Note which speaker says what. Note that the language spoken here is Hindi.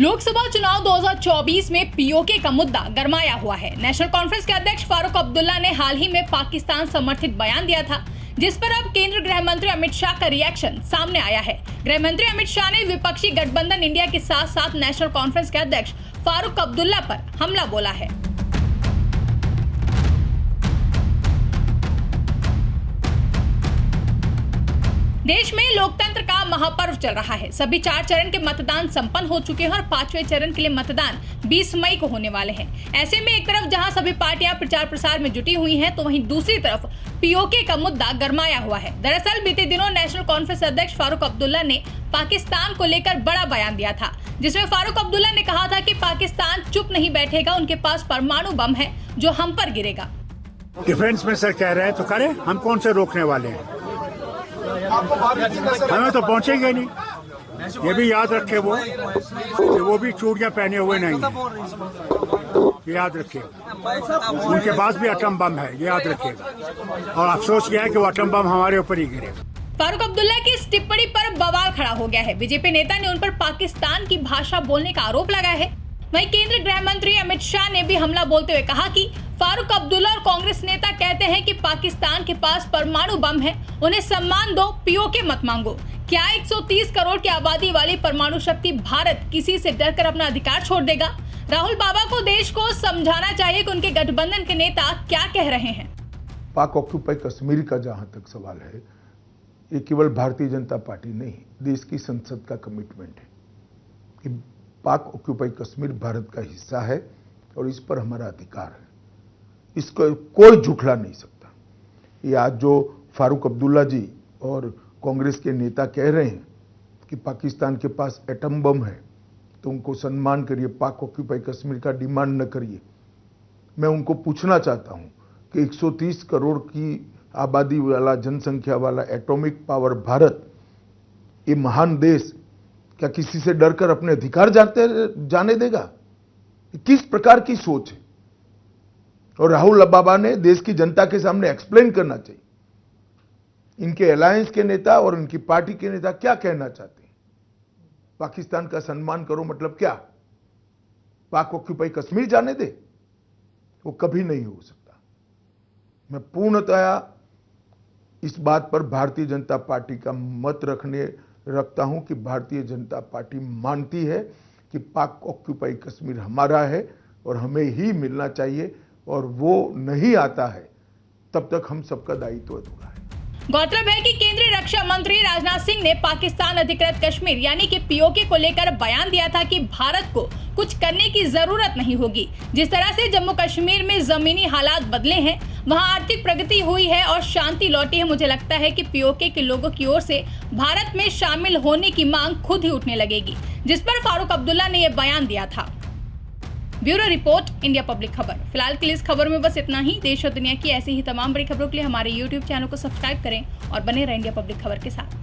Speaker 1: लोकसभा चुनाव 2024 में पीओके का मुद्दा गरमाया हुआ है। नेशनल कॉन्फ्रेंस के अध्यक्ष फारूक अब्दुल्ला ने हाल ही में पाकिस्तान समर्थित बयान दिया था, जिस पर अब केंद्रीय गृह मंत्री अमित शाह का रिएक्शन सामने आया है। गृह मंत्री अमित शाह ने विपक्षी गठबंधन इंडिया के साथ साथ नेशनल कॉन्फ्रेंस के अध्यक्ष फारूक अब्दुल्ला पर हमला बोला है। देश में लोकतंत्र का महापर्व चल रहा है। सभी 4 चरण के मतदान संपन्न हो चुके हैं और 5वें चरण के लिए मतदान 20 मई को होने वाले हैं। ऐसे में एक तरफ जहां सभी पार्टियां प्रचार प्रसार में जुटी हुई हैं, तो वहीं दूसरी तरफ पीओके का मुद्दा गरमाया हुआ है। दरअसल बीते दिनों नेशनल कॉन्फ्रेंस अध्यक्ष फारूक अब्दुल्ला ने पाकिस्तान को लेकर बड़ा बयान दिया था, जिसमें फारूक अब्दुल्ला ने कहा था कि पाकिस्तान चुप नहीं बैठेगा, उनके पास परमाणु बम है जो हम पर गिरेगा।
Speaker 2: डिफेंस मिनिस्टर कह रहे हैं तो करें, हम कौन से रोकने वाले हैं? हमें तो पहुंचेंगे नहीं। ये भी याद रखे वो भी चूड़ियां पहने हुए नहीं है, याद रखिएगा। उनके पास भी एटम बम है, ये याद रखिएगा। और अफसोस यह है कि वो एटम बम हमारे ऊपर ही गिरेगा।
Speaker 1: फारूक अब्दुल्ला की इस टिप्पणी पर बवाल खड़ा हो गया है। बीजेपी नेता ने उन पर पाकिस्तान की भाषा बोलने का आरोप लगाया है। वहीं केंद्रीय गृह मंत्री अमित शाह ने भी हमला बोलते हुए कहा कि फारूक अब्दुल्ला और कांग्रेस नेता कहते हैं कि पाकिस्तान के पास परमाणु बम है, उन्हें सम्मान दो, पीओके मत मांगो। क्या 130 करोड़ की आबादी वाली परमाणु शक्ति भारत किसी से डरकर अपना अधिकार छोड़ देगा? राहुल बाबा को देश को समझाना चाहिए कि उनके गठबंधन के नेता क्या कह रहे हैं।
Speaker 3: पाक ऑक्यूपाई कश्मीर का जहां तक सवाल है, ये केवल भारतीय जनता पार्टी नहीं, देश की संसद का कमिटमेंट है कि पाक ऑक्यूपाई कश्मीर भारत का हिस्सा है और इस पर हमारा अधिकार है। इसको कोई झुठला नहीं सकता। ये आज जो फारूक अब्दुल्ला जी और कांग्रेस के नेता कह रहे हैं कि पाकिस्तान के पास एटम बम है, तो उनको सम्मान करिए, पाक ऑक्यूपाई कश्मीर का डिमांड न करिए। मैं उनको पूछना चाहता हूं कि 130 करोड़ की आबादी वाला, जनसंख्या वाला एटॉमिक पावर भारत, ये महान देश क्या किसी से डरकर अपने अधिकार जाने देगा? किस प्रकार की सोच है? और राहुल बाबा ने देश की जनता के सामने एक्सप्लेन करना चाहिए, इनके अलायंस के नेता और इनकी पार्टी के नेता क्या कहना चाहते हैं। पाकिस्तान का सम्मान करो मतलब क्या? पाक ऑक्यूपाई कश्मीर जाने दे? वो कभी नहीं हो सकता। मैं पूर्णतया इस बात पर भारतीय जनता पार्टी का मत रखता हूं कि भारतीय जनता पार्टी मानती है कि पाक ऑक्यूपाई कश्मीर हमारा है और हमें ही मिलना चाहिए, और वो नहीं आता है तब तक हम सबका दायित्व अधूरा है।
Speaker 1: गौरतलब है कि केंद्रीय रक्षा मंत्री राजनाथ सिंह ने पाकिस्तान अधिकृत कश्मीर यानी कि पीओके को लेकर बयान दिया था कि भारत को कुछ करने की जरूरत नहीं होगी। जिस तरह से जम्मू कश्मीर में जमीनी हालात बदले हैं, वहां आर्थिक प्रगति हुई है और शांति लौटी है, मुझे लगता है कि पीओके के लोगों की ओर से भारत में शामिल होने की मांग खुद ही उठने लगेगी, जिस पर फारूक अब्दुल्ला ने यह बयान दिया था। ब्यूरो रिपोर्ट, इंडिया पब्लिक खबर। फिलहाल के लिए इस खबर में बस इतना ही। देश और दुनिया की ऐसी ही तमाम बड़ी खबरों के लिए हमारे YouTube चैनल को सब्सक्राइब करें और बने रहें इंडिया पब्लिक खबर के साथ।